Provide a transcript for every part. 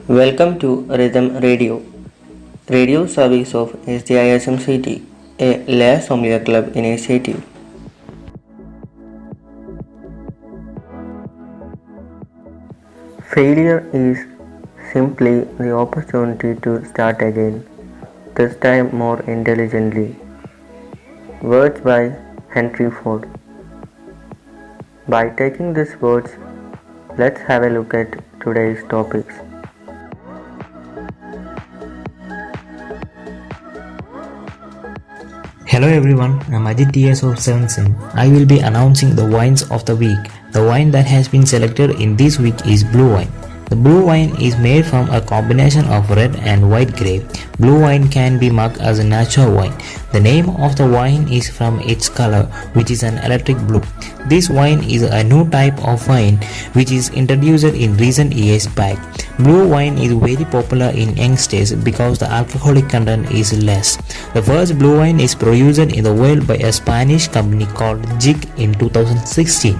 Welcome to Rhythm Radio, radio service of SDISMCT, a La Sommelier Club initiative. Failure is simply the opportunity to start again, this time more intelligently. Words by Henry Ford. By taking these words, let's have a look at today's topics. Hello everyone, I'm Ajit TS of 7sim. I will be announcing the wines of the week. The wine that has been selected in this week is Blue Wine. The blue wine is made from a combination of red and white grape. Blue wine can be marked as a natural wine. The name of the wine is from its color, which is an electric blue. This wine is a new type of wine which is introduced in recent years back. Blue wine is very popular in youngsters because the alcoholic content is less. The first blue wine is produced in the world by a Spanish company called Jig in 2016.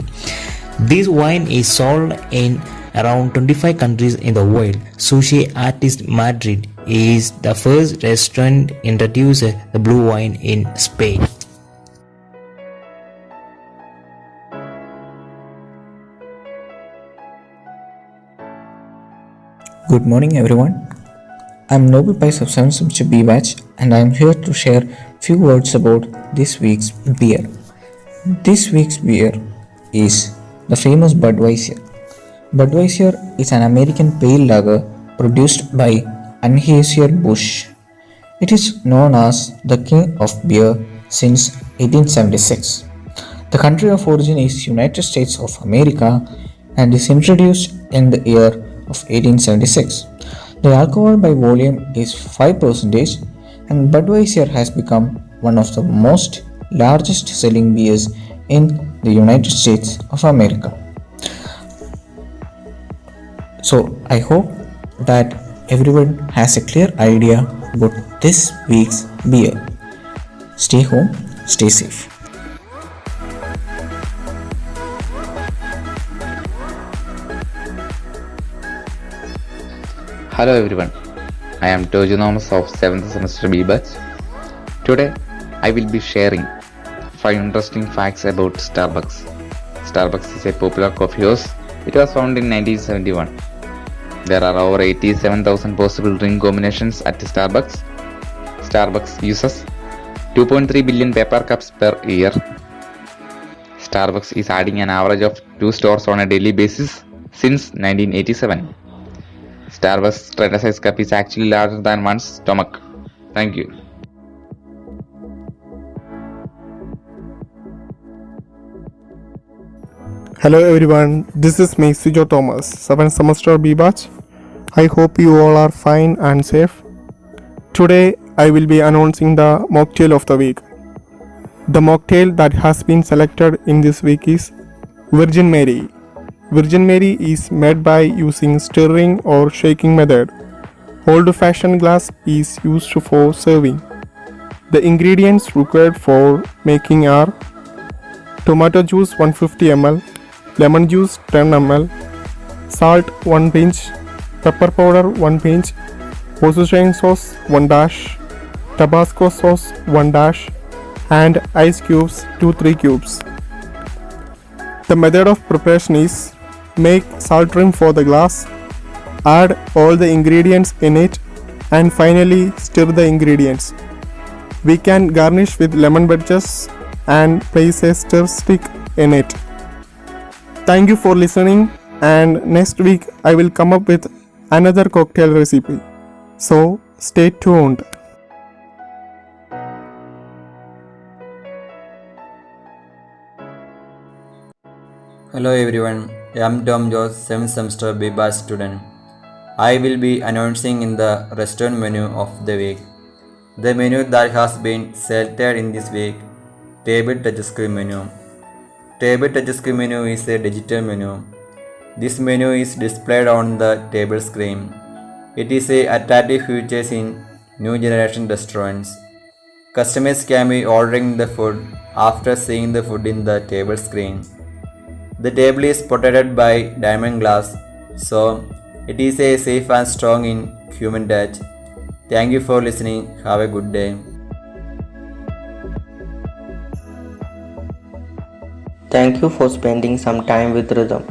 This wine is sold in around 25 countries in the world. Sushi Artist Madrid is the first restaurant introduced the blue wine in Spain. Good morning everyone. I'm Noble Pies of 7 Semester B Batch and I'm here to share few words about this week's beer. This week's beer is the famous Budweiser. Budweiser is an American pale lager produced by Anheuser-Busch. It is known as the king of beer since 1876. The country of origin is United States of America and is introduced in the year of 1876. The alcohol by volume is 5% and Budweiser has become one of the most largest selling beers in the United States of America. So I hope that everyone has a clear idea about this week's beer. Stay home, stay safe. Hello everyone, I am Tojo Thomas of 7th semester B batch. Today I will be sharing 5 interesting facts about Starbucks. Starbucks is a popular coffee house. It was founded in 1971. There are over 87,000 possible drink combinations at Starbucks. Starbucks uses 2.3 billion paper cups per year. Starbucks is adding an average of 2 stores on a daily basis since 1987. Starbucks standard size cup is actually larger than one's stomach. Thank you. Hello everyone, this is me Sijo Thomas, 7th semester B batch. I hope you all are fine and safe. Today I will be announcing the mocktail of the week. The mocktail that has been selected in this week is Virgin Mary. Virgin Mary is made by using stirring or shaking method. Old-fashioned glass is used for serving. The ingredients required for making are tomato juice 150 ml, lemon juice 10 ml, salt 1 pinch, pepper powder 1 pinch, Worcestershire sauce 1 dash, Tabasco sauce 1 dash, and ice cubes 2-3 cubes. The method of preparation is: make salt rim for the glass, add all the ingredients in it, and finally stir the ingredients. We can garnish with lemon wedges and place a stir stick in it. Thank you for listening, and next week I will come up with another cocktail recipe. So stay tuned. Hello everyone, I am Tom Jones, 7th semester B batch student. I will be announcing in the restaurant menu of the week. The menu that has been selected in this week, Table Touchscreen menu. Table Touchscreen menu is a digital menu. This menu is displayed on the table screen. It is a attractive feature in new generation restaurants. Customers can be ordering the food after seeing the food in the table screen. The table is protected by diamond glass, so It is a safe and strong in human touch. Thank you for listening. Have a good day. Thank you for spending some time with Rhythm.